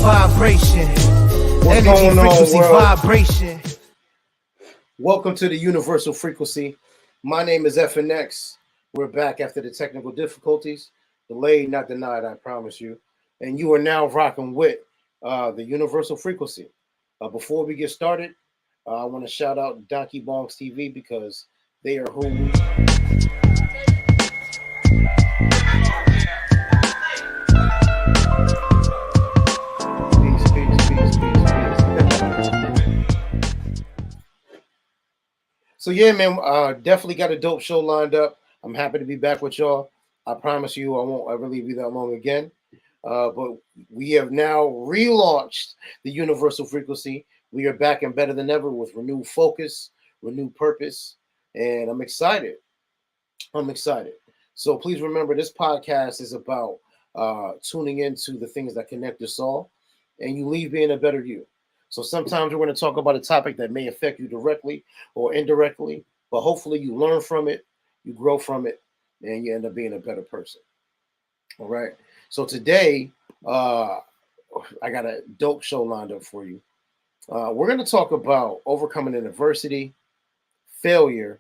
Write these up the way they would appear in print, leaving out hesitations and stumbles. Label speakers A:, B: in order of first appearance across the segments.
A: vibration.
B: What's
A: Energy,
B: going on,
A: frequency,
B: world?
A: vibration.
B: Welcome to the universal frequency. My name is FNX. We're back after the technical difficulties. Delayed, not denied, I promise you. And you are now rocking with the universal frequency. Before we get started, I want to shout out DnkybongsTV because they are who. So yeah, man, definitely got a dope show lined up. I'm happy to be back with y'all. I promise you, I won't ever leave you that long again. But we have now relaunched the universal frequency. We are back and better than ever with renewed focus, renewed purpose, and I'm excited. I'm excited. So please remember, this podcast is about tuning into the things that connect us all, and you leave being a better you. So sometimes we're going to talk about a topic that may affect you directly or indirectly, but hopefully you learn from it, you grow from it, and you end up being a better person. All right. So today, I got a dope show lined up for you. We're going to talk about overcoming adversity, failure,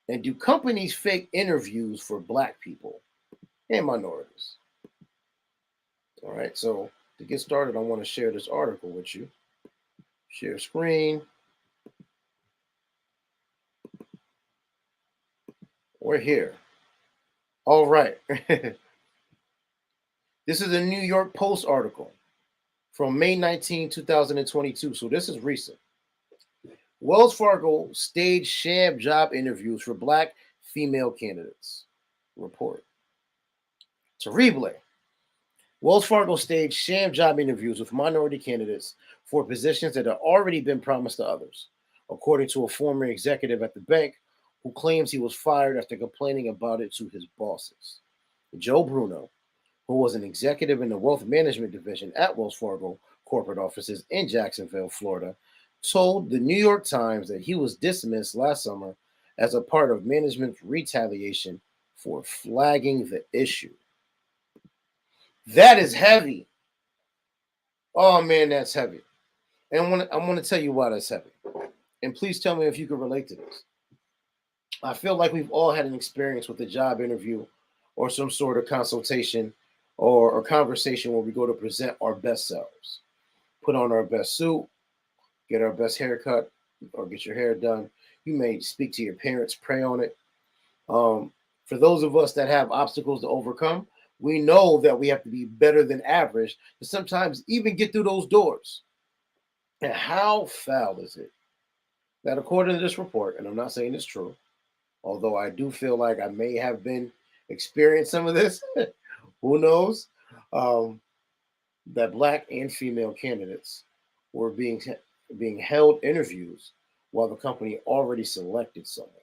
B: and do companies fake interviews for Black people and minorities? All right. So to get started, I want to share this article with you. Share screen. We're here. All right. This is a New York Post article from May 19, 2022. So this is recent. Wells Fargo staged sham job interviews for Black female candidates. Report. Terrible. Wells Fargo staged sham job interviews with minority candidates for positions that had already been promised to others, according to a former executive at the bank who claims he was fired after complaining about it to his bosses. Joe Bruno, who was an executive in the wealth management division at Wells Fargo corporate offices in Jacksonville, Florida, told the New York Times that he was dismissed last summer as a part of management's retaliation for flagging the issue. That is heavy. Oh man, that's heavy. And I want to tell you why that's heavy. And please tell me if you can relate to this. I feel like we've all had an experience with a job interview or some sort of consultation or conversation where we go to present our best selves, put on our best suit, get our best haircut, or get your hair done. You may speak to your parents, pray on it. For those of us that have obstacles to overcome, we know that we have to be better than average to sometimes even get through those doors. And how foul is it that, according to this report, and I'm not saying it's true, although I do feel like I may have been experiencing some of this, who knows, that Black and female candidates were being held interviews while the company already selected someone.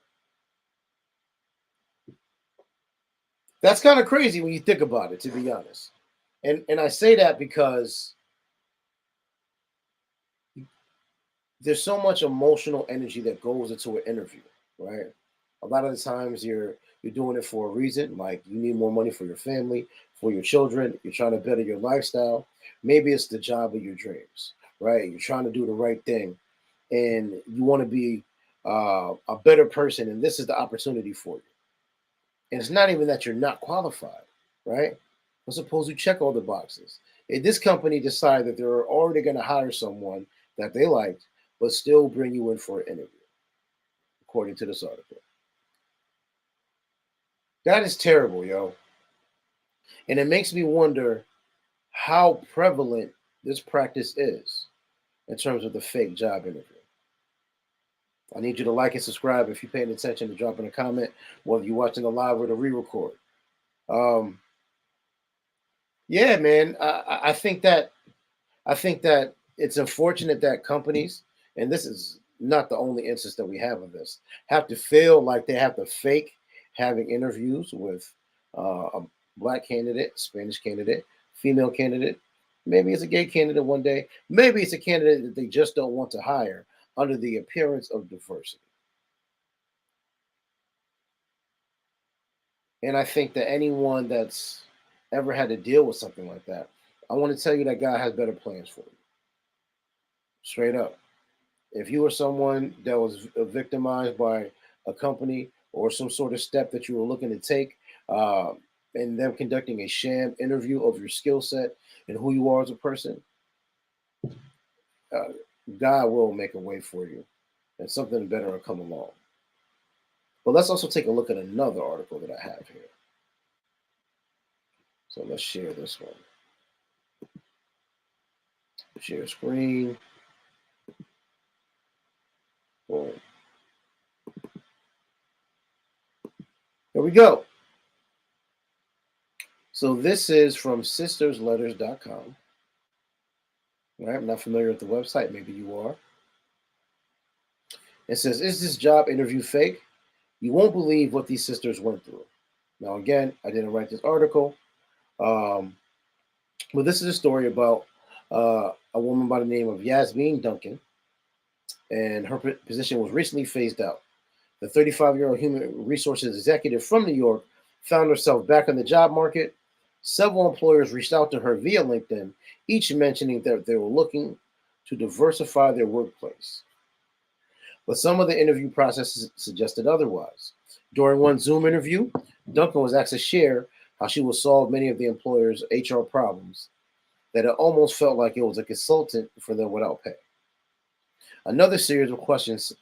B: That's kind of crazy when you think about it, to be honest. And I say that because there's so much emotional energy that goes into an interview, right? A lot of the times you're doing it for a reason, like you need more money for your family, for your children, you're trying to better your lifestyle. Maybe it's the job of your dreams, right? You're trying to do the right thing and you want to be a better person, and this is the opportunity for you. And it's not even that you're not qualified, right? But suppose you check all the boxes. If this company decided that they're already going to hire someone that they liked, but still bring you in for an interview, according to this article. That is terrible, yo. And it makes me wonder how prevalent this practice is in terms of the fake job interview. I need you to like and subscribe if you're paying attention, to drop in a comment, whether you're watching the live or the re-record. Yeah, man, I think that it's unfortunate that companies, and this is not the only instance that we have of this, have to feel like they have to fake having interviews with a Black candidate, Spanish candidate, female candidate. Maybe it's a gay candidate one day. Maybe it's a candidate that they just don't want to hire under the appearance of diversity. And I think that anyone that's ever had to deal with something like that I want to tell you that God has better plans for you. Straight up. If you were someone that was victimized by a company or some sort of step that you were looking to take, uh, and them conducting a sham interview of your skill set and who you are as a person, uh, God will make a way for you, and something better will come along. But let's also take a look at another article that I have here. So let's share this one. Share screen. Boom. Here we go. So this is from sistersletters.com. All right, I'm not familiar with the website. Maybe you are. It says, "Is this job interview fake? You won't believe what these sisters went through." Now, again, I didn't write this article, um, but this is a story about a woman by the name of Yasmin Duncan, and her position was recently phased out. The 35-year-old human resources executive from New York found herself back on the job market. Several employers reached out to her via LinkedIn, each mentioning that they were looking to diversify their workplace. But some of the interview processes suggested otherwise. During one Zoom interview, Duncan was asked to share how she would solve many of the employer's HR problems, that it almost felt like it was a consultant for them without pay. Another series of questions,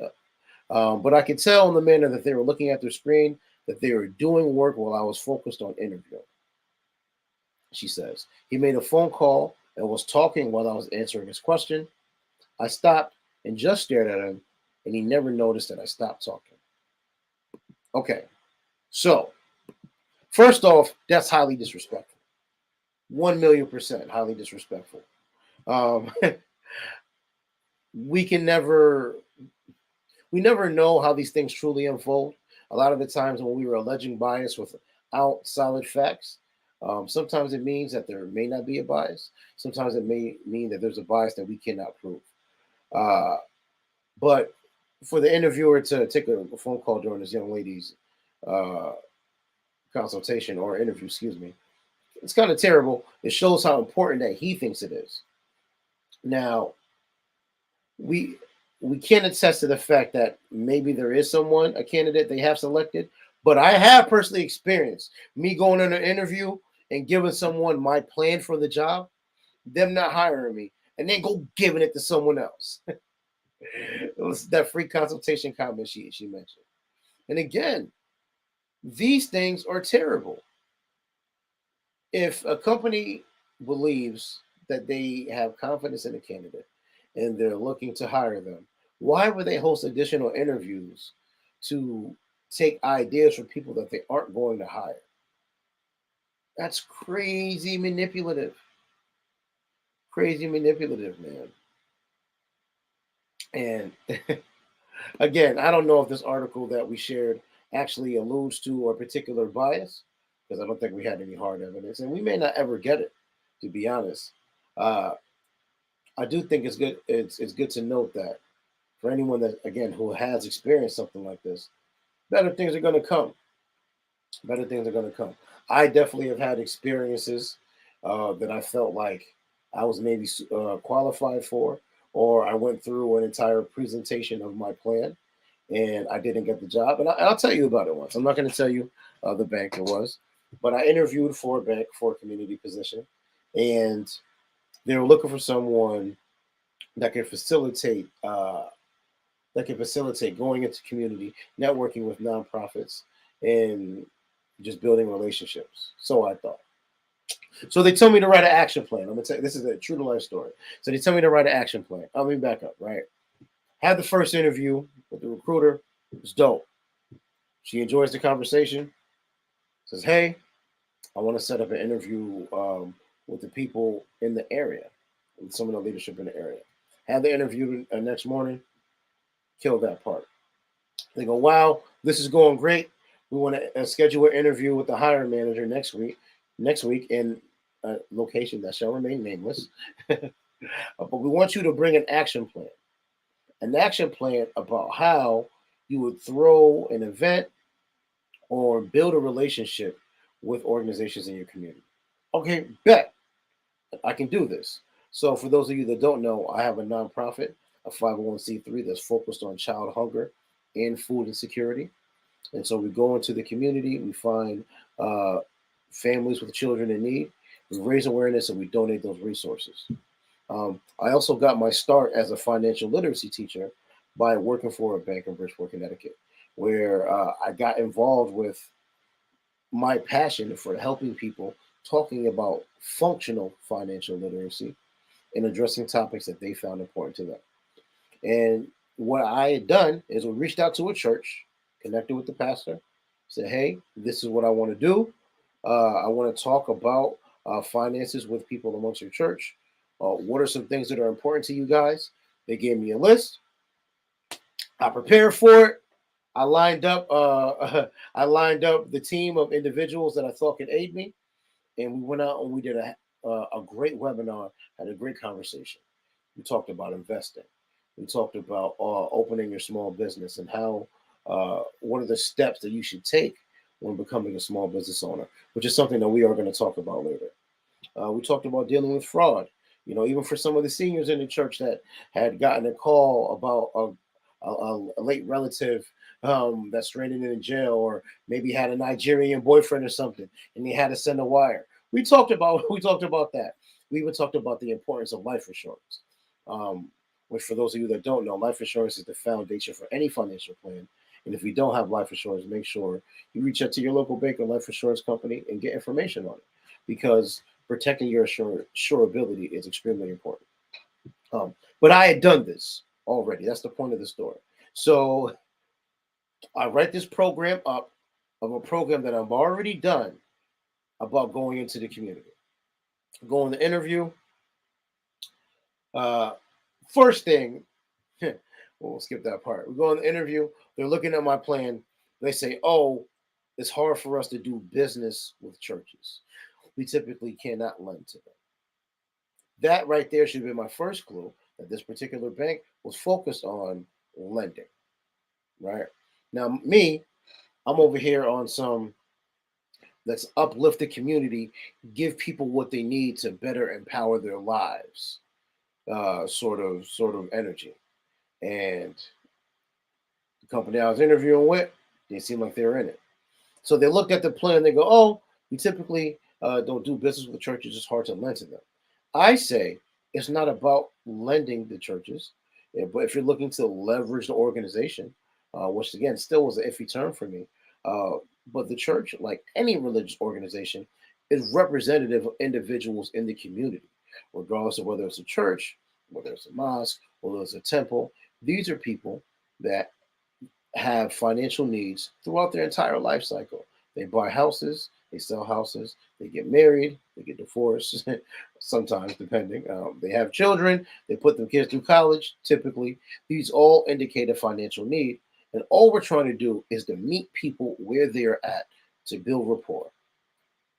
B: but I could tell in the manner that they were looking at their screen that they were doing work while I was focused on interviewing. She says, "He made a phone call and was talking while I was answering his question. I stopped and just stared at him, and he never noticed that I stopped talking." Okay, so first off, that's highly disrespectful. 1,000,000% highly disrespectful. Um, we can never, we never know how these things truly unfold. A lot of the times when we were alleging bias without solid facts, sometimes it means that there may not be a bias. Sometimes it may mean that there's a bias that we cannot prove. Uh, but for the interviewer to take a phone call during this young lady's uh, consultation or interview, excuse me, it's kind of terrible. It shows how important that he thinks it is. Now, we we can attest to the fact that maybe there is someone, a candidate they have selected, but I have personally experienced me going in an interview and giving someone my plan for the job, them not hiring me, and then go giving it to someone else. It was that free consultation comment she mentioned. And again, these things are terrible. If a company believes that they have confidence in a candidate and they're looking to hire them, why would they host additional interviews to take ideas from people that they aren't going to hire? That's crazy manipulative. Crazy manipulative, man. And again, I don't know if this article that we shared actually alludes to a particular bias, because I don't think we had any hard evidence, and we may not ever get it, to be honest. Uh, I do think it's good. It's good to note that for anyone that again who has experienced something like this, better things are going to come. Better things are going to come. I definitely have had experiences that I felt like I was maybe qualified for, or I went through an entire presentation of my plan and I didn't get the job. And I'll tell you about it once. I'm not going to tell you the bank it was, but I interviewed for a bank for a community position, and they were looking for someone that can facilitate going into community, networking with nonprofits, and just building relationships. So I thought. So they told me to write an action plan. I'm gonna tell you, this is a true to life story. So they tell me to write an action plan. Let me back up, right? Had the first interview with the recruiter. It's dope. She enjoys the conversation. Says, "Hey, I want to set up an interview with the people in the area, with some of the leadership in the area." Had the interview next morning. Killed that part. They go, "Wow, this is going great. We want to schedule an interview with the hiring manager next week. Next week in a location that shall remain nameless, but we want you to bring an action plan about how you would throw an event or build a relationship with organizations in your community." Okay, bet. I can do this. So for those of you that don't know, I have a nonprofit, a 501c3 that's focused on child hunger and food insecurity. And so we go into the community, we find uh, families with children in need, we raise awareness, and we donate those resources. I also got my start as a financial literacy teacher by working for a bank in Bridgeport, Connecticut, where I got involved with my passion for helping people talking about functional financial literacy and addressing topics that they found important to them. And what I had done is we reached out to a church, connected with the pastor, said, "Hey, this is what I want to do. I want to talk about finances with people amongst your church. What are some things that are important to you guys?" They gave me a list. I prepared for it. I lined up. I lined up the team of individuals that I thought could aid me, and we went out and we did a great webinar. Had a great conversation. We talked about investing. We talked about opening your small business and how what are the steps that you should take when becoming a small business owner, which is something that we are going to talk about later. We talked about dealing with fraud. You know, even for some of the seniors in the church that had gotten a call about a late relative that's stranded in jail, or maybe had a Nigerian boyfriend or something, and they had to send a wire. We talked about that. We even talked about the importance of life insurance. Which, for those of you that don't know, life insurance is the foundation for any financial plan. And if you don't have life insurance, make sure you reach out to your local bank or life insurance company and get information on it, because protecting your insurability is extremely important. But I had done this already. That's the point of the story. So I write this program up of a program that I've already done about going into the community. Go on the interview. Uh, First thing, we'll skip that part. We go on the interview. They're looking at my plan. They say, "Oh, it's hard for us to do business with churches. We typically cannot lend to them." That right there should be my first clue that this particular bank was focused on lending. Right now, I'm over here on some let's uplift the community, give people what they need to better empower their lives, sort of energy. And the company I was interviewing with, they seemed like they were in it. So they looked at the plan. They go, "Oh, we typically don't do business with churches. It's hard to lend to them." I say it's not about lending the churches, but if you're looking to leverage the organization, which again still was an iffy term for me, uh, but the church, like any religious organization, is representative of individuals in the community, regardless of whether it's a church, whether it's a mosque, whether it's a temple. These are people that have financial needs throughout their entire life cycle. They buy houses, they sell houses, they get married, they get divorced, sometimes depending. They have children, they put their kids through college. Typically, these all indicate a financial need. And all we're trying to do is to meet people where they're at to build rapport.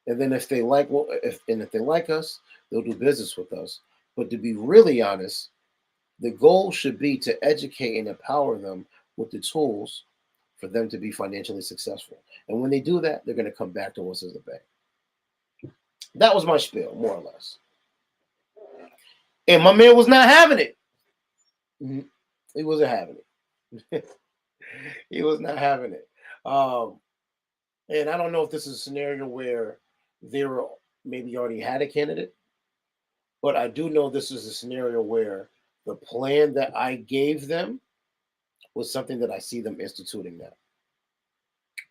B: And then if they like if they like us, they'll do business with us. But to be really honest, the goal should be to educate and empower them with the tools for them to be financially successful. And when they do that, they're going to come back to us as a bank. That was my spiel, more or less. And my man was not having it. Mhm. He wasn't having it. He was not having it. Um, and I don't know if this is a scenario where they were maybe already had a candidate, but I do know this is a scenario where the plan that I gave them was something that I see them instituting now,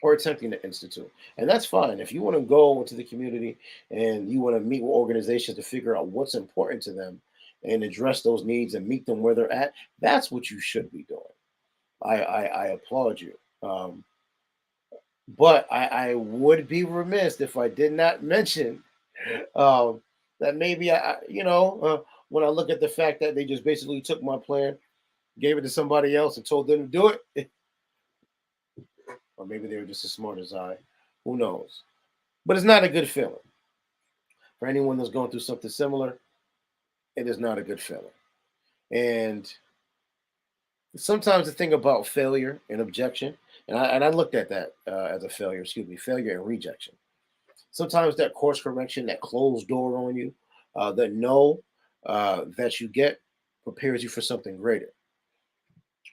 B: or attempting to institute. And that's fine. If you want to go into the community and you want to meet with organizations to figure out what's important to them and address those needs and meet them where they're at, that's what you should be doing. I applaud you. But I would be remiss if I did not mention that maybe when I look at the fact that they just basically took my plan, gave it to somebody else, and told them to do it, or maybe they were just as smart as I. Who knows? But it's not a good feeling. For anyone that's going through something similar, it is not a good feeling. And sometimes the thing about failure and objection, and I looked at that as a failure, failure and rejection. Sometimes that course correction, that closed door on you, the no that you get prepares you for something greater.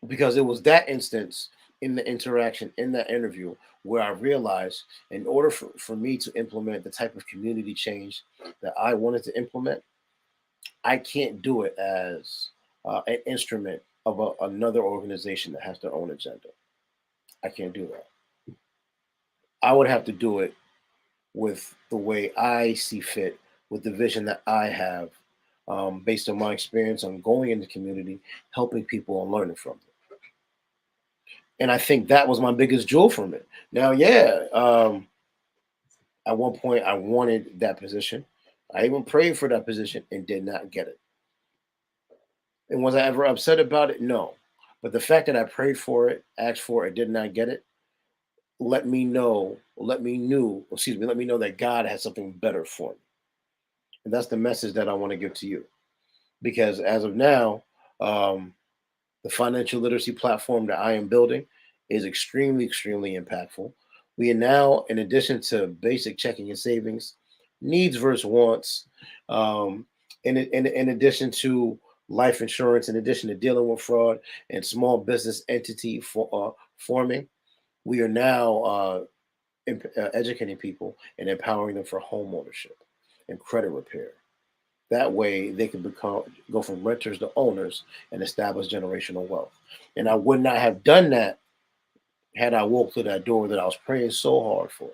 B: Because it was that instance in the interaction, in that interview, where I realized in order for me to implement the type of community change that I wanted to implement, I can't do it as an instrument of another organization that has their own agenda. I can't do that. I would have to do it with the way I see fit, with the vision that I have, based on my experience on going in the community, helping people and learning from them. And I think that was my biggest jewel from it. Now, yeah, at one point I wanted that position. I even prayed for that position and did not get it. And was I ever upset about it? No. But the fact that I prayed for it, asked for it, did not get it, let me know that God has something better for me. And that's the message that I want to give to you. Because as of now, um, the financial literacy platform that I am building is extremely, extremely impactful. We are now, in addition to basic checking and savings, needs versus wants, in addition to life insurance, in addition to dealing with fraud and small business entity forming, we are now educating people and empowering them for home ownership and credit repair. That way, they can go from renters to owners and establish generational wealth. And I would not have done that had I walked through that door that I was praying so hard for.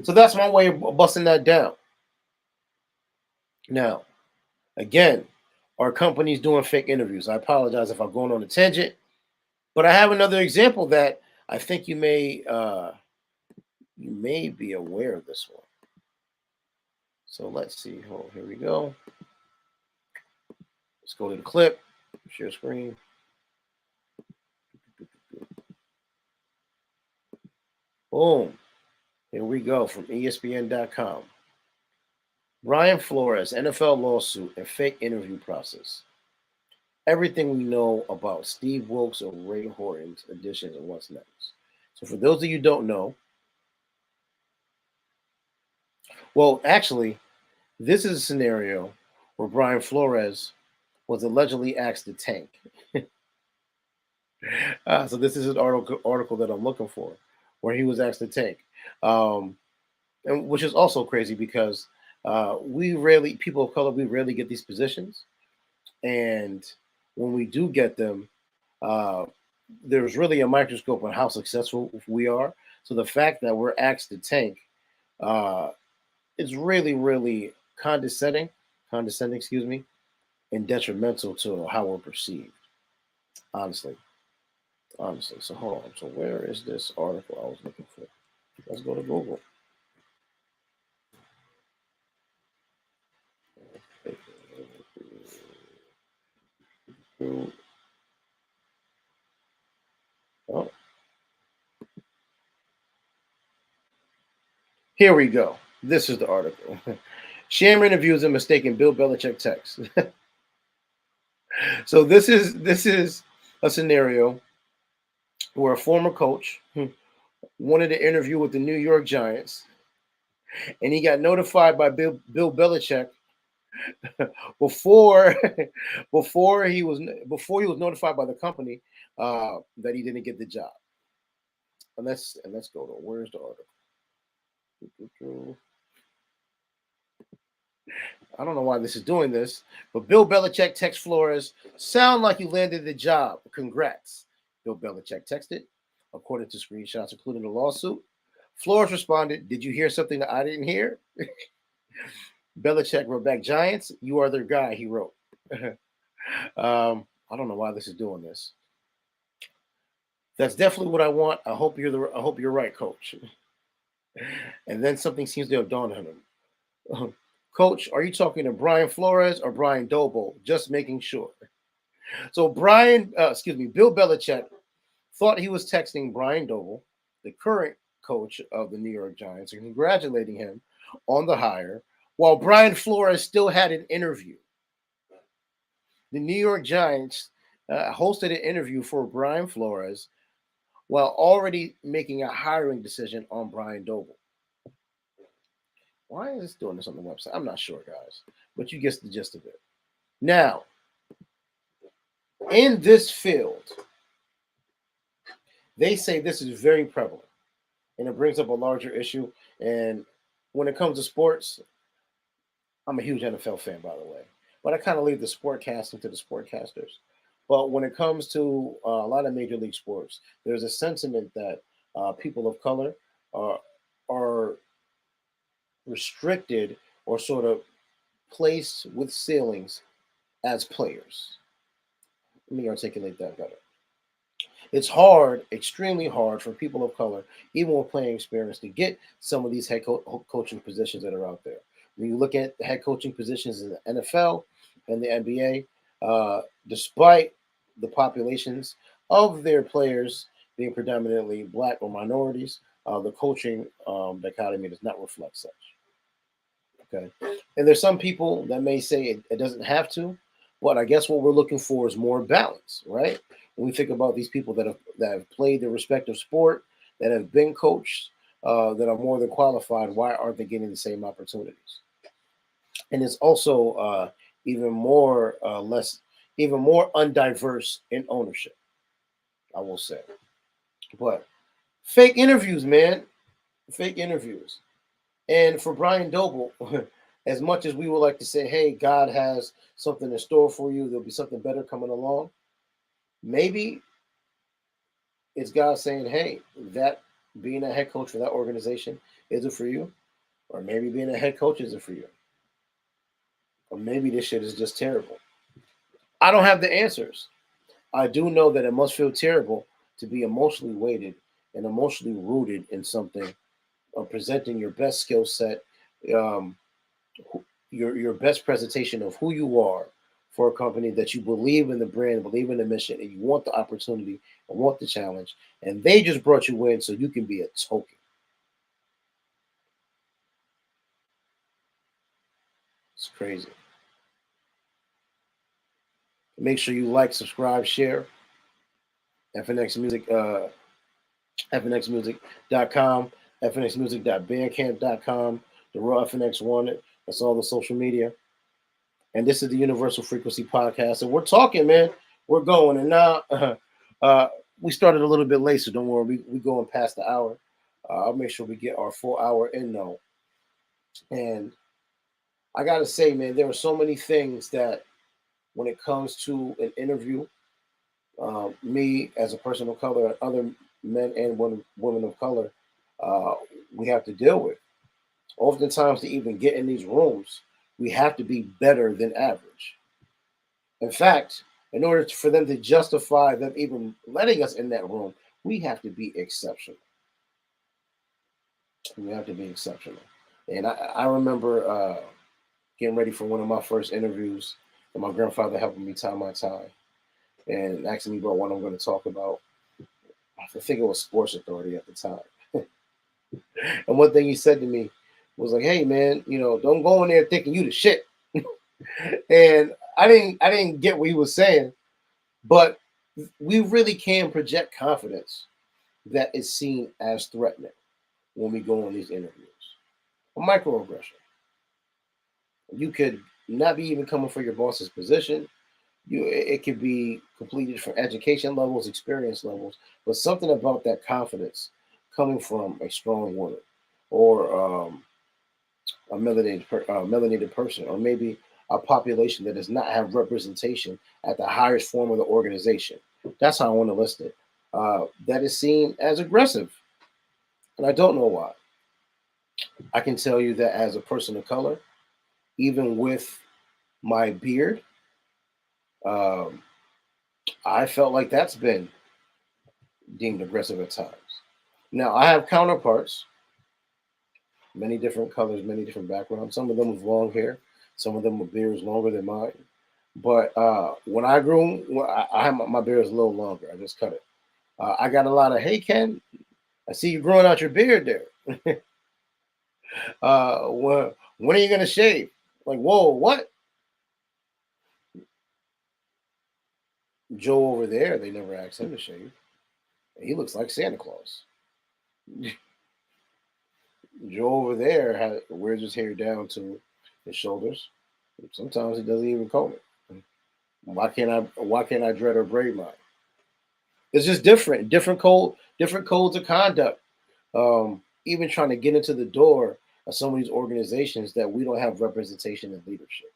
B: So that's my way of busting that down. Now, again, our company's doing fake interviews. I apologize if I'm going on a tangent, but I have another example that I think you may be aware of this one. So let's see. Oh, here we go. Let's go to the clip. Share screen. Boom. Here we go from ESPN.com. Brian Flores, NFL lawsuit and fake interview process. Everything we know about Steve Wilkes or Ray Horton's additions and what's next. So for those of you who don't know, well, actually, this is a scenario where Brian Flores was allegedly asked to tank. So this is an article that I'm looking for, where he was asked to tank, and which is also crazy because people of color, we rarely get these positions, and when we do get them, uh, there's really a microscope on how successful we are. So the fact that we're asked to tank uh, is really, really condescending, excuse me, and detrimental to how we're perceived. Honestly, honestly. So hold on. So where is this article I was looking for? Let's go to Google. Oh, here we go. This is the article. Shammer interviews a mistaken Bill Belichick text. So this is a scenario where a former coach wanted an interview with the New York Giants, and he got notified by Bill Belichick before before he was notified by the company that he didn't get the job. And let's go to, where's the article? I don't know why this is doing this, but Bill Belichick texts Flores, "Sound like you landed the job. Congrats." Bill Belichick texted, according to screenshots including the lawsuit. Flores responded, "Did you hear something that I didn't hear?" Belichick wrote back, "Giants, you are their guy," he wrote. I don't know why this is doing this. That's definitely what I want. I hope you're right, coach. And then something seems to have dawned on him. Coach, are you talking to Brian Flores or Brian Doble? Just making sure. So Bill Belichick thought he was texting Brian Doble, the current coach of the New York Giants, and congratulating him on the hire, while Brian Flores still had an interview. The New York Giants hosted an interview for Brian Flores while already making a hiring decision on Brian Doble. Why is this doing this on the website? I'm not sure, guys, but you get the gist of it. Now, in this field, they say this is very prevalent, and it brings up a larger issue. And when it comes to sports, I'm a huge NFL fan, by the way, but I kind of leave the sportcasting to the sportcasters. But when it comes to a lot of major league sports, there's a sentiment that people of color are are restricted or sort of placed with ceilings as players. Let me articulate that better. It's hard, extremely hard for people of color, even with playing experience, to get some of these coaching positions that are out there. When you look at the head coaching positions in the NFL and the NBA, despite the populations of their players being predominantly black or minorities, the coaching dichotomy does not reflect such. Okay. And there's some people that may say it doesn't have to, but I guess what we're looking for is more balance, right? When we think about these people that have played their respective sport, that have been coached, that are more than qualified, why aren't they getting the same opportunities? And it's also even more even more undiverse in ownership, I will say. But fake interviews, man, fake interviews. And for Brian Doble, as much as we would like to say, hey, God has something in store for you, there'll be something better coming along. Maybe it's God saying, hey, that being a head coach for that organization isn't for you. Or maybe being a head coach isn't for you. Or maybe this shit is just terrible. I don't have the answers. I do know that it must feel terrible to be emotionally weighted and emotionally rooted in something, presenting your best skill set, um, your best presentation of who you are for a company that you believe in the brand, believe in the mission, and you want the opportunity and want the challenge, and they just brought you in so you can be a token. It's crazy. Make sure you like, subscribe, share. FNX Music, FNXmusic.com, FNXmusic.bandcamp.com, the Raw FNX Wanted. That's all the social media. And this is the Universal Frequency Podcast. And we're talking, man. We're going. And now we started a little bit late, so don't worry. We're going past the hour. I'll make sure we get our full hour in, though. And I got to say, man, there are so many things that when it comes to an interview, me as a person of color and other men and women of color, uh, we have to deal with. Oftentimes, to even get in these rooms, we have to be better than average. In fact, in order for them to justify them even letting us in that room, we have to be exceptional. We have to be exceptional. And I remember getting ready for one of my first interviews, and my grandfather helping me tie my tie and asking me about what I'm going to talk about. I think it was Sports Authority at the time. And one thing he said to me was like, "Hey, man, don't go in there thinking you the shit." And I didn't get what he was saying, but we really can project confidence that is seen as threatening when we go on these interviews. A microaggression. You could not be even coming for your boss's position. It could be completely different education levels, experience levels, but something about that confidence coming from a strong woman or a melanated person, or maybe a population that does not have representation at the highest form of the organization. That's how I want to list it. That is seen as aggressive, and I don't know why. I can tell you that as a person of color, even with my beard, um, I felt like that's been deemed aggressive at times. Now, I have counterparts, many different colors, many different backgrounds. Some of them with long hair, some of them with beards longer than mine. But when I grew, I had my beard is a little longer. I just cut it. I got a lot of, hey, Ken, I see you growing out your beard there. When are you going to shave? Like, whoa, what? Joe over there, they never asked him to shave. He looks like Santa Claus. Joe over there wears his hair down to his shoulders. Sometimes he doesn't even comb it. Why can't I dread or braid mine? It's just different. Different codes of conduct. Even trying to get into the door of some of these organizations that we don't have representation in leadership.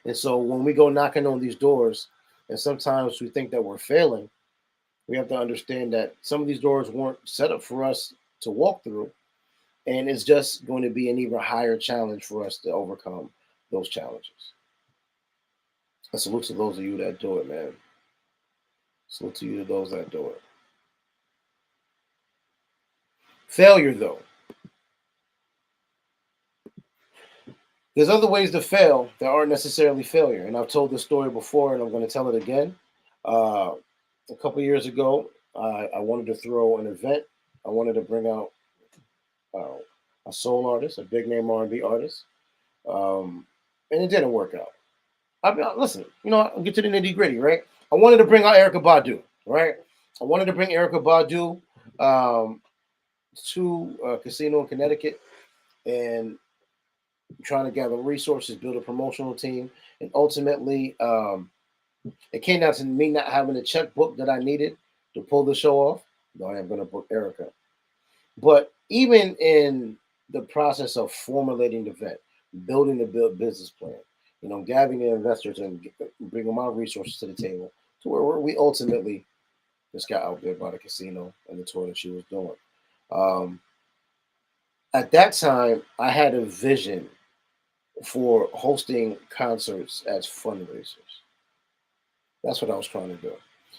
B: And so when we go knocking on these doors, and sometimes we think that we're failing, we have to understand that some of these doors weren't set up for us to walk through, and it's just going to be an even higher challenge for us to overcome those challenges. I salute to those of you that do it, man. Salute to you to those that do it. Failure, though. There's other ways to fail that aren't necessarily failure. And I've told this story before, and I'm going to tell it again. A couple years ago, I wanted to throw an event. I wanted to bring out a soul artist, a big name R&B artist, and it didn't work out. Listen, I'll get to the nitty gritty, right? I wanted to bring out Erica Badu, right? I wanted to bring Erica Badu to a casino in Connecticut, and trying to gather resources, build a promotional team, and ultimately, it came down to me not having the checkbook that I needed to pull the show off. No, I am going to book Erica. But even in the process of formulating the event, building the business plan, gathering the investors and bringing my resources to the table, to where we ultimately just got outbid by the casino and the tour that she was doing. At that time, I had a vision for hosting concerts as fundraisers. That's what I was trying to do.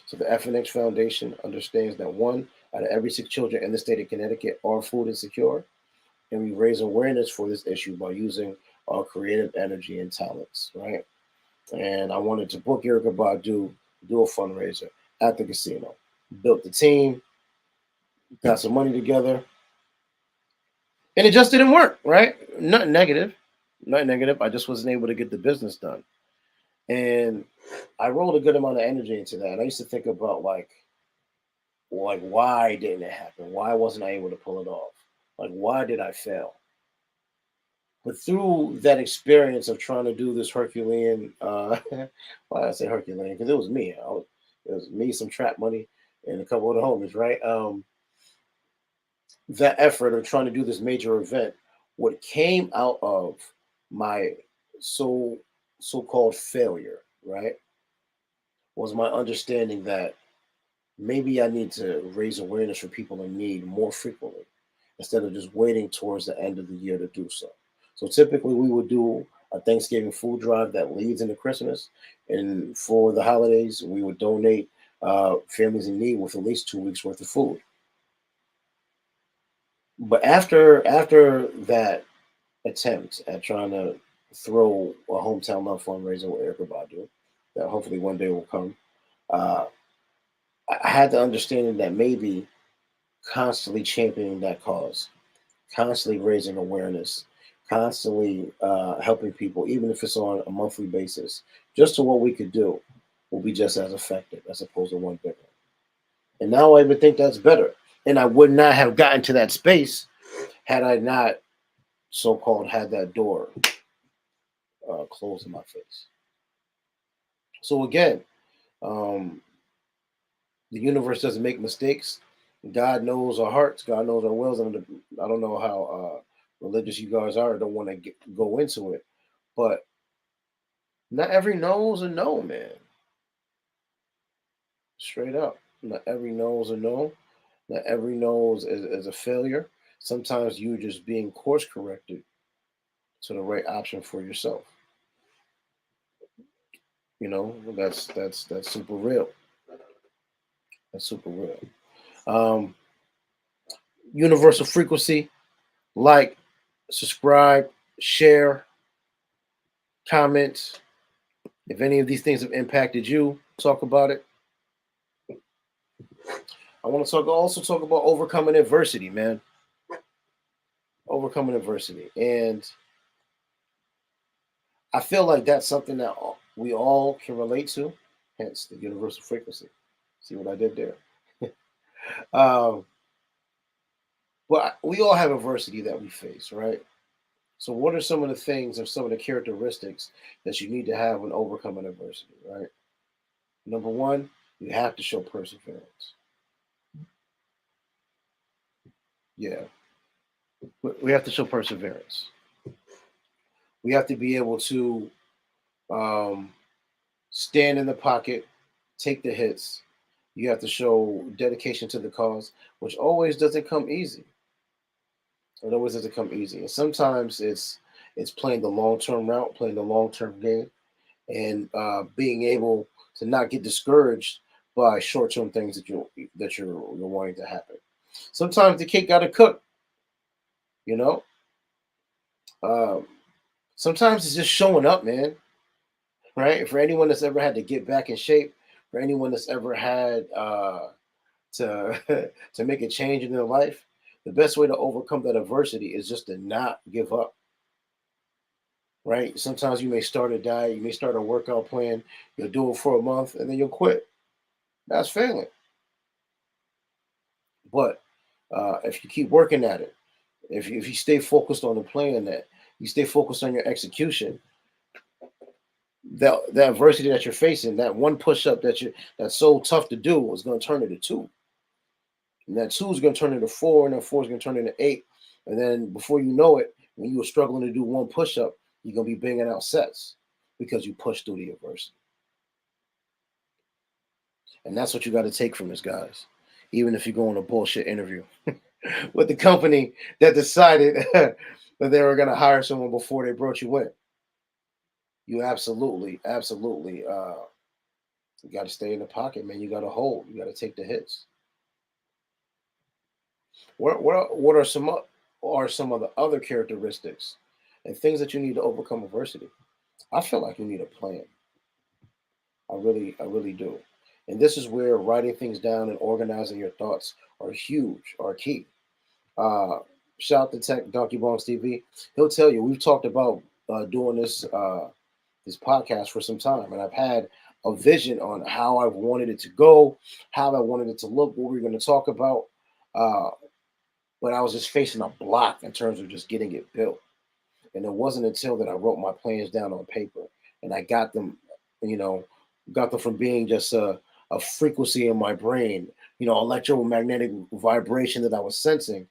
B: So the FNX Foundation understands that 1 out of every 6 children in the state of Connecticut are food insecure, and we raise awareness for this issue by using our creative energy and talents, right? And I wanted to book Erica Badu, do a fundraiser at the casino. Built the team, got some money together, and it just didn't work, right? Nothing negative. Nothing negative. I just wasn't able to get the business done. And I rolled a good amount of energy into that. And I used to think about like why didn't it happen? Why wasn't I able to pull it off? Like, why did I fail? But through that experience of trying to do this Herculean, why did I say Herculean? Because it was me. It was me, some trap money, and a couple of the homies, right? That effort of trying to do this major event, what came out of my so-called failure, right, was my understanding that maybe I need to raise awareness for people in need more frequently instead of just waiting towards the end of the year to do so. So typically we would do a Thanksgiving food drive that leads into Christmas, and for the holidays we would donate families in need with at least 2 weeks worth of food. But after that attempt at trying to throw a hometown love fundraiser with Erica Badu, that hopefully one day will come, uh, I had the understanding that maybe constantly championing that cause, constantly raising awareness, constantly helping people, even if it's on a monthly basis, just to what we could do, will be just as effective as opposed to one bigger. And now I even think that's better. And I would not have gotten to that space had I not so-called had that door closed in my face. So again, um, the universe doesn't make mistakes. God knows our hearts. God knows our wills. And I don't know how religious you guys are. I don't want to go into it, but not every no is a no, man. Straight up, not every no is a no. Not every no is a failure. Sometimes you're just being course corrected to the right option for yourself. That's super real. That's super real. Um, Universal frequency, like, subscribe, share, comment. If any of these things have impacted you, talk about it. I want to also talk about overcoming adversity, man. Overcoming adversity. And I feel like that's something that we all can relate to, hence the universal frequency. See what I did there? um, But we all have adversity that we face, right? So, what are some of the things or some of the characteristics that you need to have when overcoming adversity, right? Number one, you have to show perseverance. Yeah, we have to show perseverance. We have to be able to um, stand in the pocket, take the hits. You have to show dedication to the cause, which always doesn't come easy. It always doesn't come easy, and sometimes it's playing the long term route, playing the long term game, and being able to not get discouraged by short term things that you're wanting to happen. Sometimes the cake got to cook, you know. Um, Sometimes it's just showing up, man. Right? For anyone that's ever had to get back in shape, for anyone that's ever had to to make a change in their life, the best way to overcome that adversity is just to not give up. Right? Sometimes you may start a diet, you may start a workout plan, you'll do it for a month, and then you'll quit. That's failing. But if you keep working at it, if you stay focused on the plan, that you stay focused on your execution, that adversity that you're facing, that one push up that's so tough to do is going to turn into two, and that two is going to turn into four, and that four is going to turn into eight, and then before you know it, when you were struggling to do one push up, you're going to be banging out sets because you pushed through the adversity, and that's what you got to take from this, guys. Even if you go on a bullshit interview with the company that decided that they were going to hire someone before they brought you in, you absolutely, absolutely, you got to stay in the pocket, man. You got to hold. You got to take the hits. What are some of the other characteristics and things that you need to overcome adversity? I feel like you need a plan. I really do. And this is where writing things down and organizing your thoughts are huge, are key. Uh, Shout out to Tech Donkey Bongs TV. He'll tell you we've talked about doing this podcast for some time, and I've had a vision on how I wanted it to go, how I wanted it to look, what we are going to talk about. Uh, but I was just facing a block in terms of just getting it built. And it wasn't until that I wrote my plans down on paper and I got them, you know, got them from being just a frequency in my brain, electromagnetic vibration that I was sensing.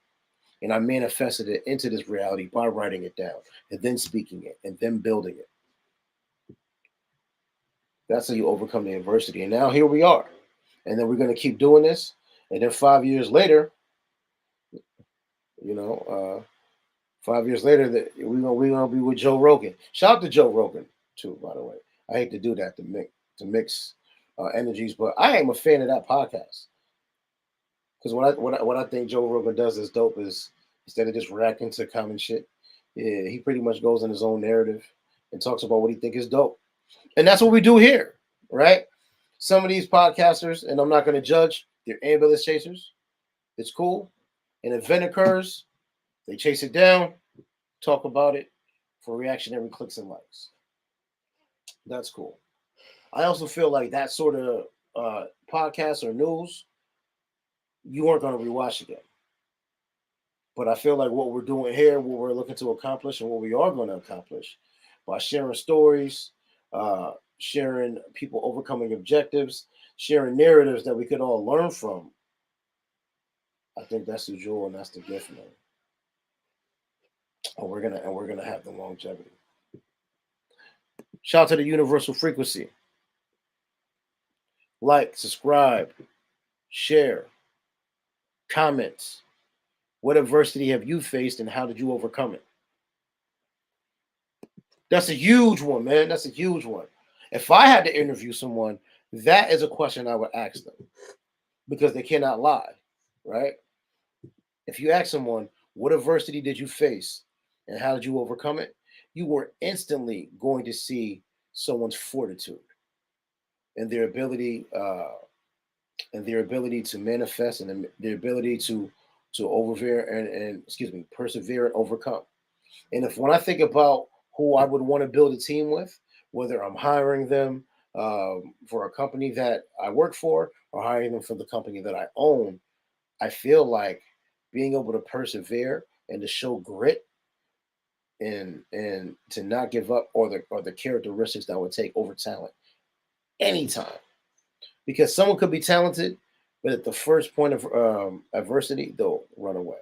B: And I manifested it into this reality by writing it down and then speaking it and then building it. That's how you overcome the adversity. And now here we are. And then we're going to keep doing this. And then 5 years later, you know, 5 years later, that we gonna be with Joe Rogan. Shout out to Joe Rogan too, by the way. I hate to do that to mix energies, but I am a fan of that podcast because what I think Joe Rogan does is dope is instead of just reacting to common shit, yeah, he pretty much goes in his own narrative and talks about what he think is dope, and that's what we do here, right? Some of these podcasters, and I'm not going to judge, they're ambulance chasers. It's cool. An event occurs, they chase it down, talk about it for reactionary clicks and likes. That's cool. I also feel like that sort of podcast or news, you aren't going to rewatch again. But I feel like what we're doing here, what we're looking to accomplish, and what we are going to accomplish by sharing stories, sharing people overcoming objectives, sharing narratives that we could all learn from. I think that's the jewel and that's the gift, man. And we're gonna have the longevity. Shout out to the universal frequency. Like, subscribe, share, comments. What adversity have you faced and how did you overcome it? That's a huge one, man. That's a huge one. If I had to interview someone, that is a question I would ask them because they cannot lie, right? If you ask someone, what adversity did you face and how did you overcome it? You were instantly going to see someone's fortitude and their ability to manifest and their ability to overveer and excuse me persevere and overcome. And if when I think about who I would want to build a team with, whether I'm hiring them for a company that I work for or hiring them for the company that I own, I feel like being able to persevere and to show grit and to not give up, or the characteristics that would take over talent anytime. Because someone could be talented, but at the first point of adversity, they'll run away.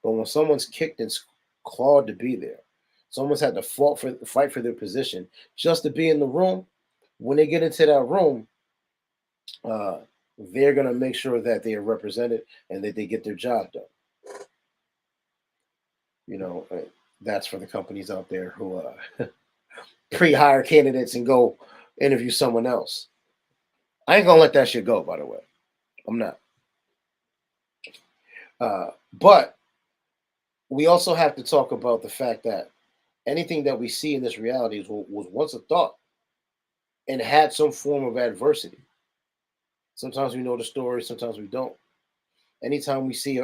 B: But when someone's kicked and clawed to be there, someone's had to fight for their position just to be in the room. When they get into that room, uh, they're gonna make sure that they are represented and that they get their job done. You know, that's for the companies out there who pre-hire candidates and go interview someone else. I ain't gonna let that shit go. By the way, I'm not. But we also have to talk about the fact that anything that we see in this reality was once a thought and had some form of adversity. Sometimes we know the story, sometimes we don't. Anytime we see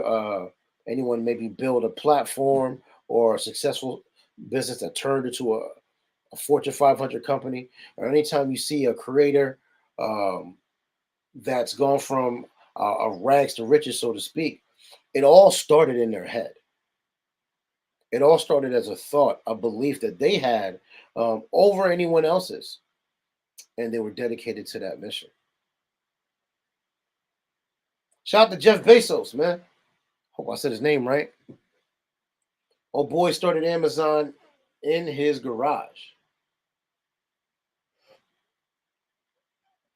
B: anyone maybe build a platform or a successful business that turned into a Fortune 500 company, or anytime you see a creator um, that's gone from a rags to riches, so to speak, it all started in their head. It all started as a thought, a belief that they had over anyone else's, and they were dedicated to that mission. Shout out to Jeff Bezos, man. Hope I said his name right. Oh boy, started Amazon in his garage.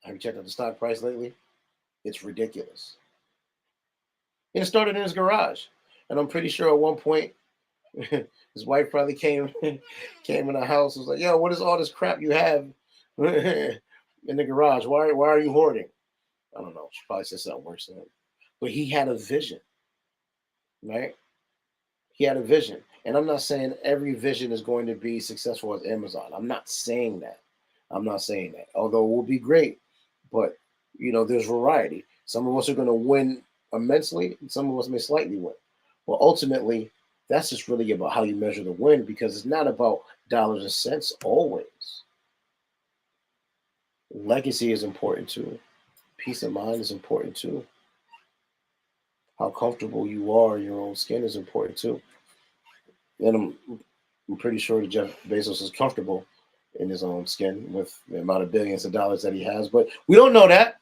B: Have you checked out the stock price lately? It's ridiculous. And it started in his garage. And I'm pretty sure at one point his wife probably came came in the house and was like, yo, what is all this crap you have in the garage? Why are you hoarding? I don't know. She probably said something worse than that. But he had a vision, right? He had a vision. And I'm not saying every vision is going to be successful as Amazon. I'm not saying that. I'm not saying that. Although it will be great, but there's variety. Some of us are going to win immensely, and some of us may slightly win. Well, ultimately, that's just really about how you measure the win, because it's not about dollars and cents always. Legacy is important too. Peace of mind is important too. How comfortable you are in your own skin is important too. And I'm pretty sure that Jeff Bezos is comfortable in his own skin with the amount of billions of dollars that he has. But we don't know that.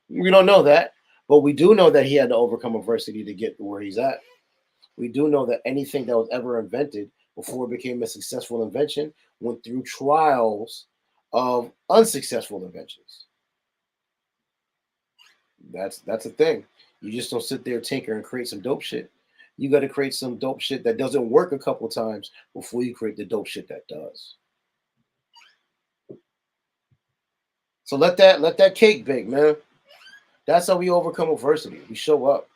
B: We don't know that. But we do know that he had to overcome adversity to get to where he's at. We do know that anything that was ever invented before it became a successful invention went through trials of unsuccessful inventions. That's a thing. You just don't sit there, tinker, and create some dope shit. You got to create some dope shit that doesn't work a couple times before you create the dope shit that does. So let that cake bake, man. That's how we overcome adversity. We show up.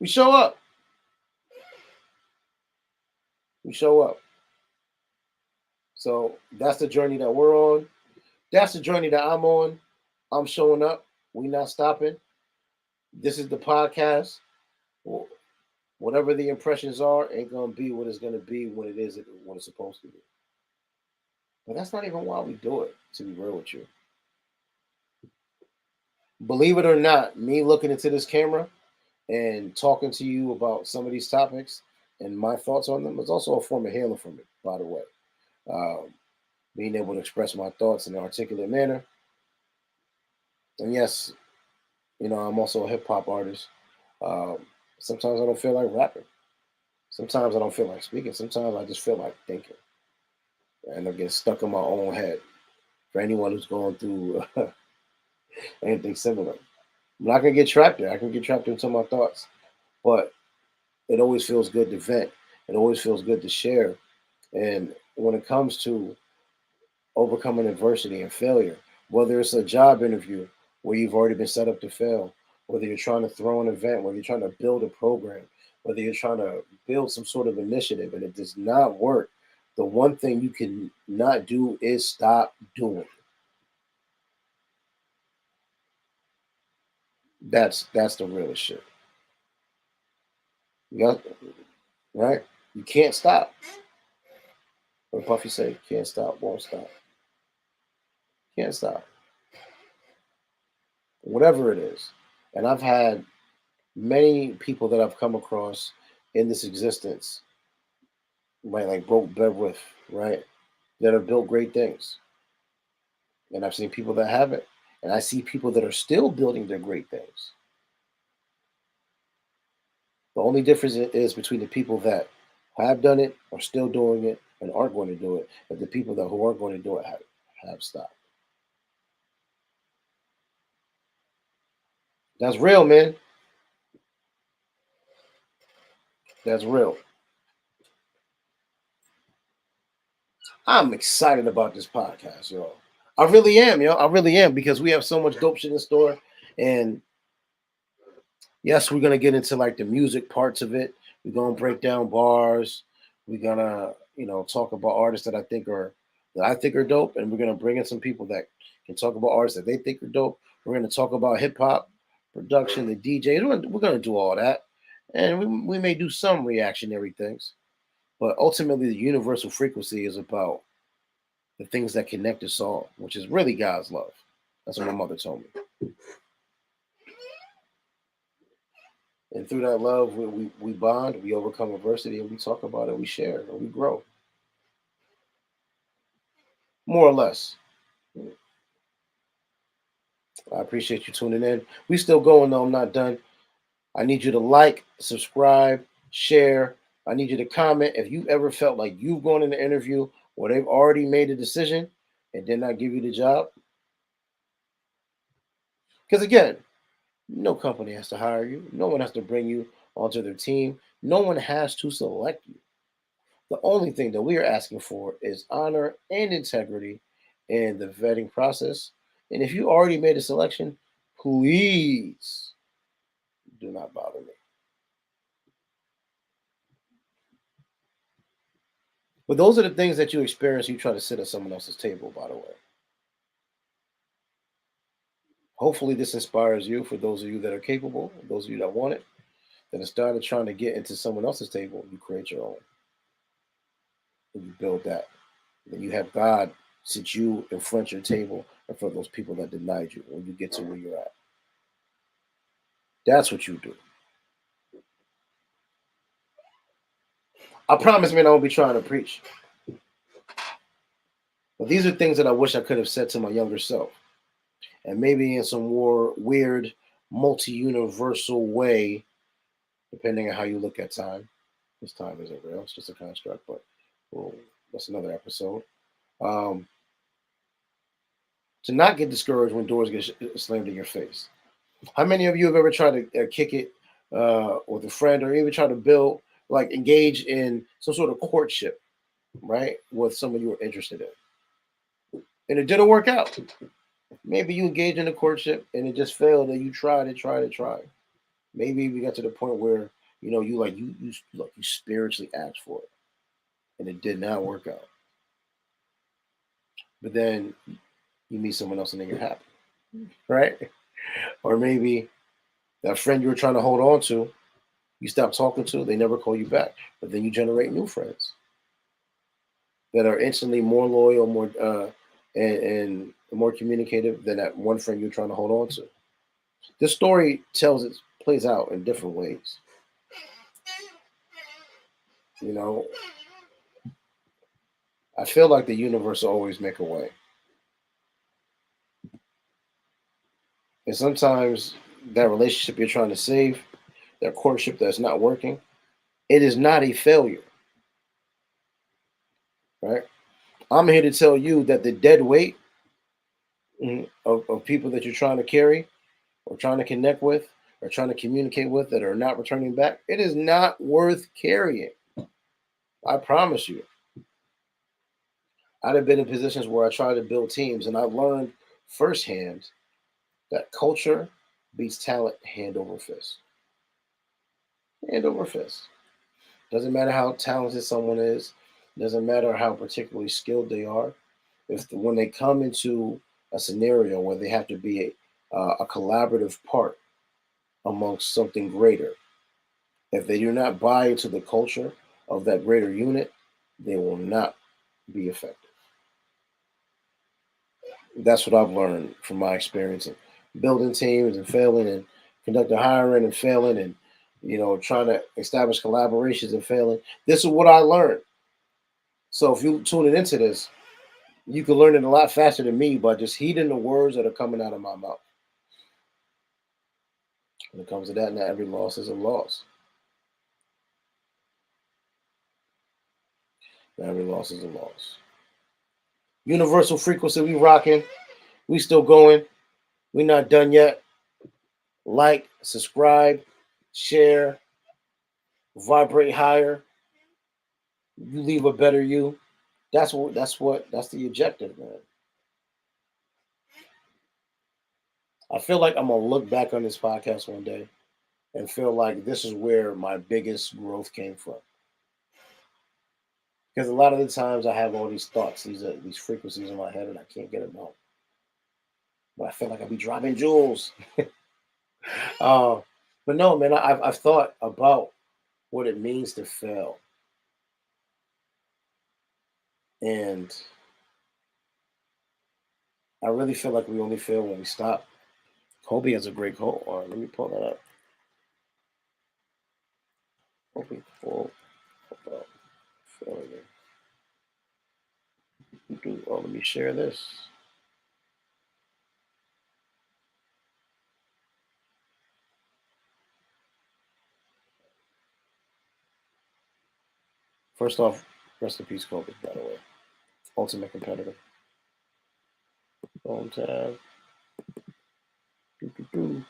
B: We show up. We show up. So that's the journey that we're on. That's the journey that I'm on. I'm showing up. We not stopping. This is the podcast. Whatever the impressions are, ain't gonna be what it's gonna be when it is what it's supposed to be. But that's not even why we do it, to be real with you. Believe it or not, me looking into this camera and talking to you about some of these topics and my thoughts on them is also a form of healing for me, by the way. Being able to express my thoughts in an articulate manner. And yes, I'm also a hip hop artist. Sometimes I don't feel like rapping. Sometimes I don't feel like speaking. Sometimes I just feel like thinking. And I get stuck in my own head. For anyone who's going through anything similar, I'm not gonna get trapped there. I can get trapped into my thoughts, but it always feels good to vent. It always feels good to share. And when it comes to overcoming adversity and failure, whether it's a job interview where you've already been set up to fail, whether you're trying to throw an event, whether you're trying to build a program, whether you're trying to build some sort of initiative and it does not work, the one thing you can not do is stop doing. That's the realest shit. You got, right? You can't stop. What Puffy say, can't stop, won't stop. Can't stop. Whatever it is. And I've had many people that I've come across in this existence, right, like broke bread with, right, that have built great things. And I've seen people that haven't. And I see people that are still building their great things. The only difference is between the people that have done it, are still doing it, and aren't going to do it, and the people that who aren't going to do it have stopped. That's real, man. That's real. I'm excited about this podcast, yo. I really am, yo. I really am because we have so much dope shit in store. And yes, we're gonna get into like the music parts of it. We're gonna break down bars. We're gonna, talk about artists that I think are dope, and we're gonna bring in some people that can talk about artists that they think are dope. We're gonna talk about hip hop production, the DJs. We're gonna do all that, and we may do some reactionary things, but ultimately the universal frequency is about the things that connect us all, which is really God's love. That's what my mother told me. And through that love, we bond, we overcome adversity, and we talk about it, we share, and we grow. More or less. I appreciate you tuning in. We still going though. I'm not done. I need you to like, subscribe, share. I need you to comment if you ever felt like you've gone in an interview or they've already made a decision and did not give you the job. Because again, no company has to hire you. No one has to bring you onto their team. No one has to select you. The only thing that we are asking for is honor and integrity in the vetting process. And if you already made a selection, please do not bother me. But those are the things that you experience. You try to sit at someone else's table, by the way. Hopefully, this inspires you for those of you that are capable, those of you that want it, that instead of trying to get into someone else's table, you create your own and you build that. Then you have God sit you in front of your table in front of those people that denied you when you get to where you're at. That's what you do. I promise, man, I won't be trying to preach. But these are things that I wish I could have said to my younger self. And maybe in some more weird, multi universal way, depending on how you look at time. This time isn't real, it's just a construct, but well, that's another episode. Um, to not get discouraged when doors get slammed in your face. How many of you have ever tried to kick it with a friend or even try to build, like engage in some sort of courtship, right, with someone you were interested in? And it didn't work out. Maybe you engaged in a courtship and it just failed and you tried. Maybe we got to the point where, you spiritually asked for it and it did not work out. But then you meet someone else and then you're happy, right? Or maybe that friend you were trying to hold on to, you stop talking to, they never call you back. But then you generate new friends that are instantly more loyal, more and more communicative than that one friend you're trying to hold on to. This story plays out in different ways. You know, I feel like the universe will always make a way. And sometimes that relationship you're trying to save, that courtship that's not working, it is not a failure, right? I'm here to tell you that the dead weight of people that you're trying to carry or trying to connect with or trying to communicate with that are not returning back, it is not worth carrying. I promise you. I'd have been in positions where I tried to build teams and I learned firsthand that culture beats talent hand over fist. Hand over fist. Doesn't matter how talented someone is, doesn't matter how particularly skilled they are. When they come into a scenario where they have to be a collaborative part amongst something greater, if they do not buy into the culture of that greater unit, they will not be effective. That's what I've learned from my experience in building teams and failing and conducting hiring and failing, and trying to establish collaborations and failing. This is what I learned. So if you tune into this, you can learn it a lot faster than me by just heeding the words that are coming out of my mouth. When it comes to that, not every loss is a loss. Not every loss is a loss. Universal frequency, we rocking. We still going. We not done yet. Like, subscribe, share, vibrate higher. You leave a better you. That's the objective, man. I feel like I'm gonna look back on this podcast one day and feel like this is where my biggest growth came from. Because a lot of the times I have all these thoughts, these frequencies in my head, and I can't get them out. But I feel like I'll be dropping jewels. uh, but no, man, I've thought about what it means to fail, and I really feel like we only fail when we stop. Kobe has a great quote. Let me pull that up. Kobe quote about failure. Let me share this. First off, rest in peace, Kobe, by the way. Ultimate competitor. Home tab. Do.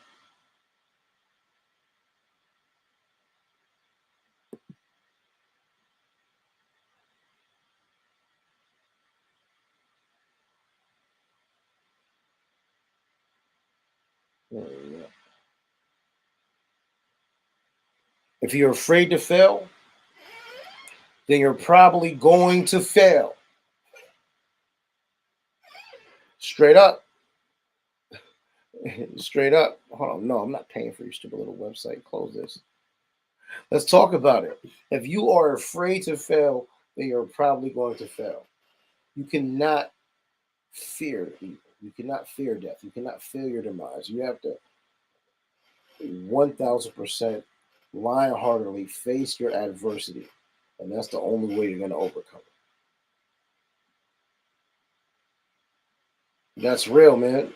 B: Yeah. If you're afraid to fail, then you're probably going to fail. Straight up. Straight up. Hold on. No, I'm not paying for your stupid little website. Close this. Let's talk about it. If you are afraid to fail, then you're probably going to fail. You cannot fear evil. You cannot fear death. You cannot fear your demise. You have to 1000% lion-heartedly face your adversity. And that's the only way you're going to overcome it. That's real, man.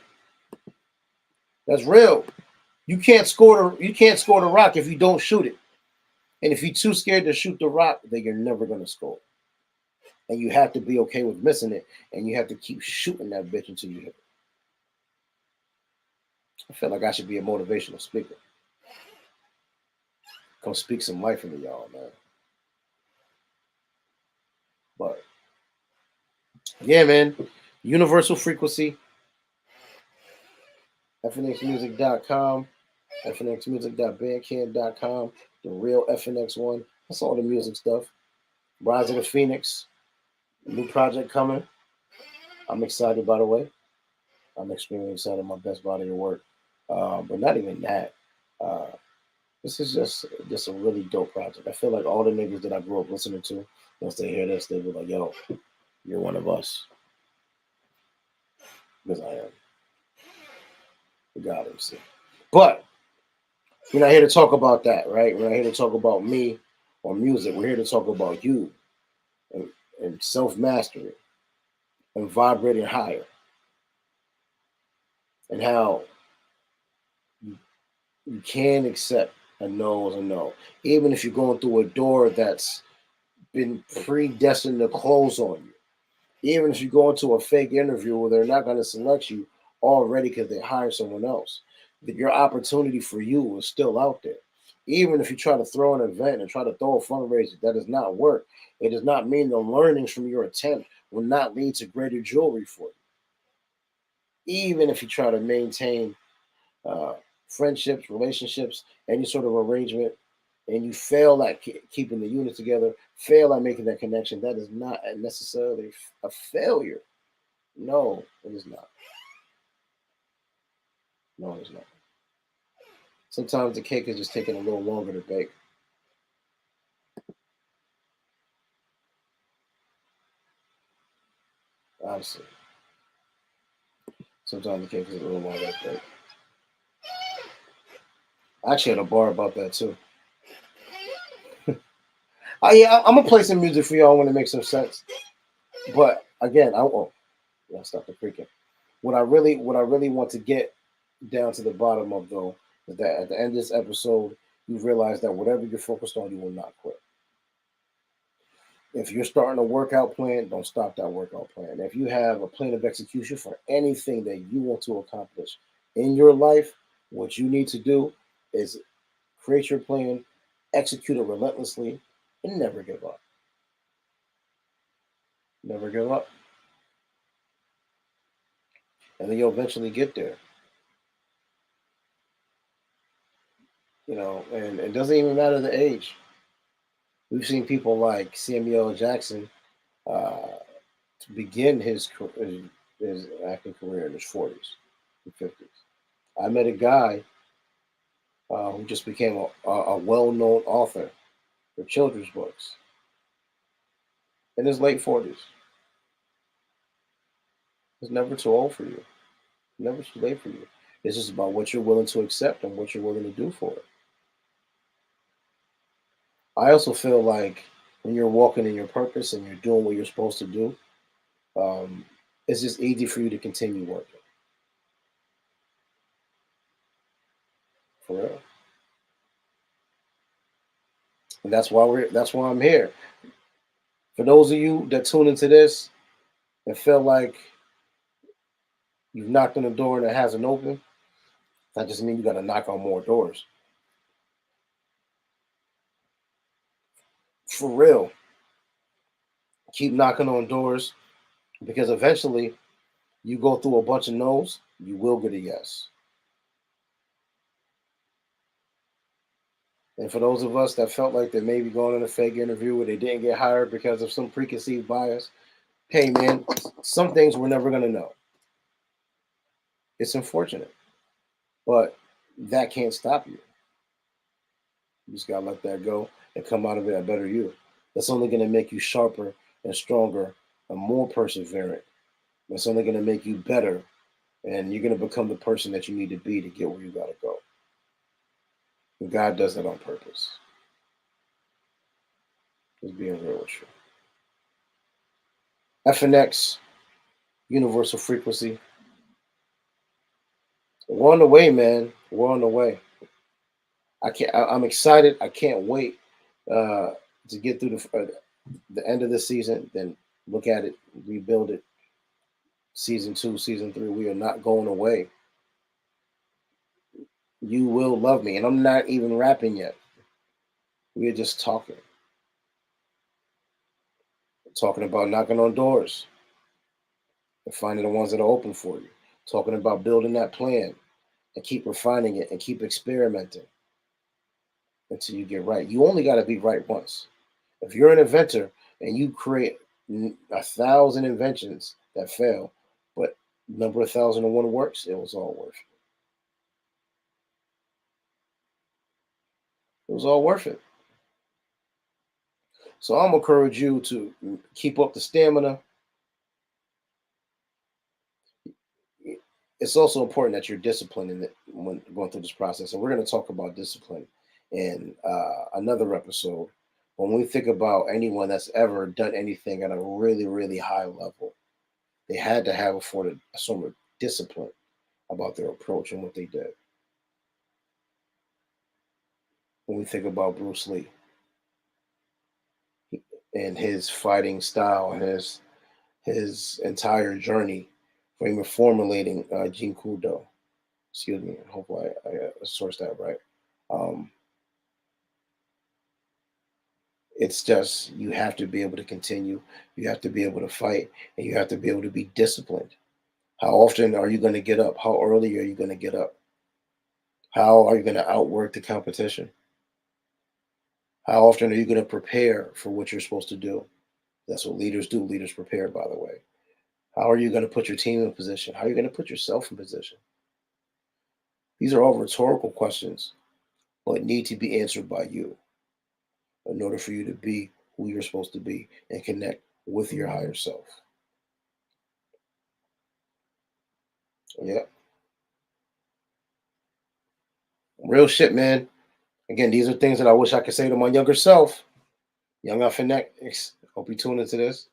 B: That's real. You can't score the rock if you don't shoot it. And if you're too scared to shoot the rock, then you're never going to score. And you have to be okay with missing it, and you have to keep shooting that bitch until you hit it. I feel like I should be a motivational speaker. Come speak some life into y'all, man. But yeah, man. Universal frequency. FNXmusic.com. FNXmusic.bandcamp.com. The real FNX one. That's all the music stuff. Rise of the Phoenix. New project coming. I'm excited, by the way. I'm extremely excited. My best body of work. But not even that. This is just a really dope project. I feel like all the niggas that I grew up listening to, once they hear this, they be like, yo, you're one of us. Because I am. God MC. But we're not here to talk about that, right? We're not here to talk about me or music. We're here to talk about you and self-mastery and vibrating higher. And how you can accept a no as a no. Even if you're going through a door that's been predestined to close on you. Even if you go into a fake interview where they're not going to select you already because they hired someone else, that your opportunity for you is still out there. Even if you try to throw an event and try to throw a fundraiser that does not work, it does not mean the learnings from your attempt will not lead to greater jewelry for you. Even if you try to maintain friendships, relationships, any sort of arrangement, and you fail at keeping the unit together, fail at making that connection, that is not necessarily a failure. No, it is not. No, it's not. Sometimes the cake is just taking a little longer to bake. Honestly. Sometimes the cake is a little longer to bake. I actually had a bar about that too. Yeah, I'm gonna play some music for y'all when it makes some sense. But again, I stop the freaking. What I really want to get down to the bottom of though is that at the end of this episode, you realize that whatever you're focused on, you will not quit. If you're starting a workout plan, don't stop that workout plan. If you have a plan of execution for anything that you want to accomplish in your life, what you need to do is create your plan, execute it relentlessly, and never give up. Never give up. And then you'll eventually get there. And it doesn't even matter the age. We've seen people like Samuel L. Jackson uh, to begin his acting career in his 40s and 50s. I met a guy who just became a well-known author for children's books in his late 40s. It's never too old for you. Never too late for you. It's just about what you're willing to accept and what you're willing to do for it. I also feel like when you're walking in your purpose and you're doing what you're supposed to do, um, it's just easy for you to continue working. For real. And that's why I'm here. For those of you that tune into this and feel like you've knocked on a door and it hasn't opened, that just means you got to knock on more doors. For real. Keep knocking on doors because eventually you go through a bunch of no's, you will get a yes. And for those of us that felt like they may be going on a fake interview where they didn't get hired because of some preconceived bias, hey man, some things we're never going to know. It's unfortunate, but that can't stop you. You just got to let that go and come out of it a better you. That's only going to make you sharper and stronger and more perseverant. That's only going to make you better, and you're going to become the person that you need to be to get where you got to go. And God does that on purpose. Just being real with you. FNX, universal frequency. We're on the way, man. We're on the way. I'm excited. I can't wait uh, to get through the end of this season. Then look at it, rebuild it. Season 2, season 3. We are not going away. You will love me, and I'm not even rapping yet. We are just talking about knocking on doors and finding the ones that are open for you. Talking about building that plan and keep refining it and keep experimenting until you get right. You only got to be right once. If you're an inventor and you create 1,000 inventions that fail, but number 1,001 works, it was all worth it. It was all worth it. So I'm encourage you to keep up the stamina. It's also important that you're disciplined in it when going through this process. And we're going to talk about discipline in another episode. When we think about anyone that's ever done anything at a really, really high level, they had to have afforded a sort of discipline about their approach and what they did. When we think about Bruce Lee and his fighting style and his entire journey for even formulating Jeet Kune Do. Excuse me. Hopefully I sourced that right. Um, it's just you have to be able to continue. You have to be able to fight, and you have to be able to be disciplined. How often are you going to get up? How early are you going to get up? How are you going to outwork the competition? How often are you going to prepare for what you're supposed to do? That's what leaders do. Leaders prepare, by the way. How are you going to put your team in position? How are you going to put yourself in position? These are all rhetorical questions, but need to be answered by you in order for you to be who you're supposed to be and connect with your higher self. Yeah. Real shit, man. Again, these are things that I wish I could say to my younger self. Young FNX. Hope you tune into this.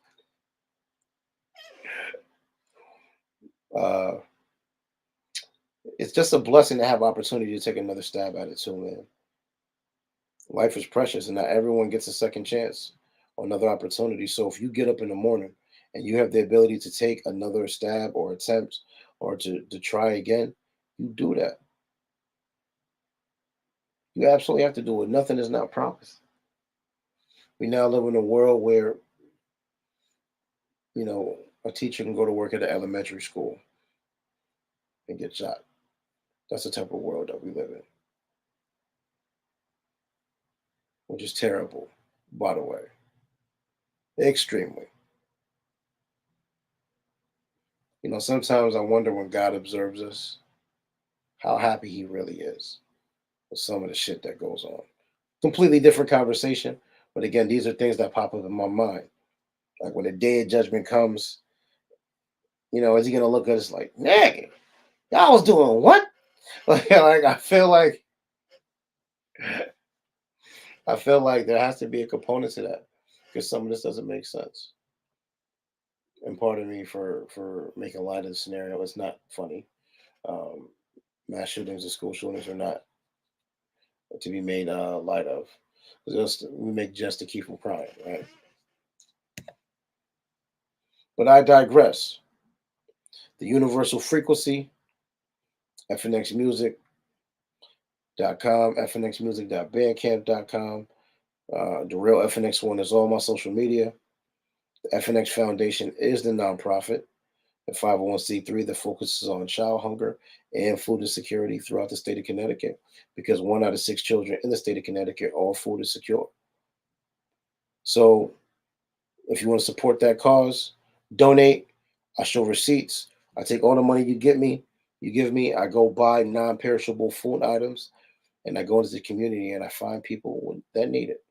B: Uh, it's just a blessing to have opportunity to take another stab at it too, man. Life is precious, and not everyone gets a second chance or another opportunity. So if you get up in the morning and you have the ability to take another stab or attempt or to try again, you do that. You absolutely have to do it. Nothing is not promised. We now live in a world where, you know, a teacher can go to work at an elementary school and get shot. That's the type of world that we live in, which is terrible, by the way. Extremely. Sometimes I wonder when God observes us, how happy he really is with some of the shit that goes on. Completely different conversation. But again, these are things that pop up in my mind. Like when the day of judgment comes, is he gonna look at us like, nigga, y'all was doing what? Like I feel like there has to be a component to that because some of this doesn't make sense. And pardon me for making light of the scenario. It's not funny. Um, Mass shootings and school shootings are not to be made light of. We make jest to keep from crying, right? But I digress. The universal frequency, fnxmusic.com, fnxmusic.bandcamp.com. The real FNX1 is all my social media. The FNX Foundation is the nonprofit, the 501c3 that focuses on child hunger and food insecurity throughout the state of Connecticut, because 1 out of 6 children in the state of Connecticut are food insecure. So if you want to support that cause, donate. I show receipts. I take all the money you give me. I go buy non-perishable food items, and I go into the community and I find people that need it.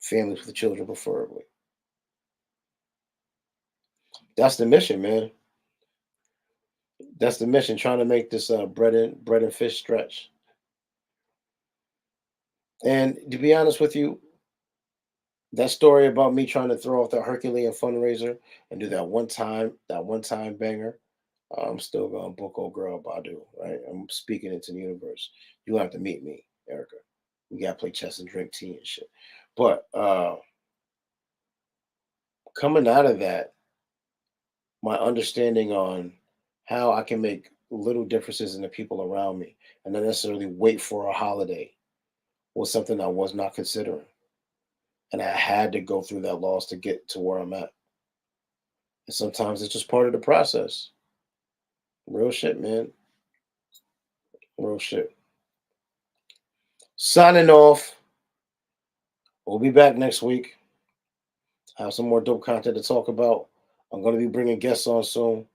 B: Families with children, preferably. That's the mission, man. That's the mission. Trying to make this bread and fish stretch. And to be honest with you, that story about me trying to throw off the Herculean fundraiser and do that one time banger, I'm still gonna book old girl Badu, right? I'm speaking into the universe. You have to meet me, Erica. We gotta play chess and drink tea and shit. But coming out of that, my understanding on how I can make little differences in the people around me and not necessarily wait for a holiday was something I was not considering. And I had to go through that loss to get to where I'm at. And sometimes it's just part of the process. Real shit, man. Real shit. Signing off. We'll be back next week. Have some more dope content to talk about. I'm going to be bringing guests on soon.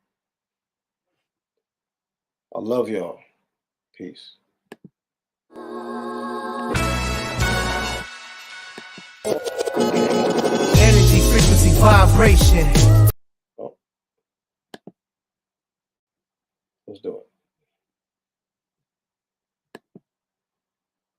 B: I love y'all. Peace.
A: Energy, frequency, vibration.
B: Oh. Let's do it.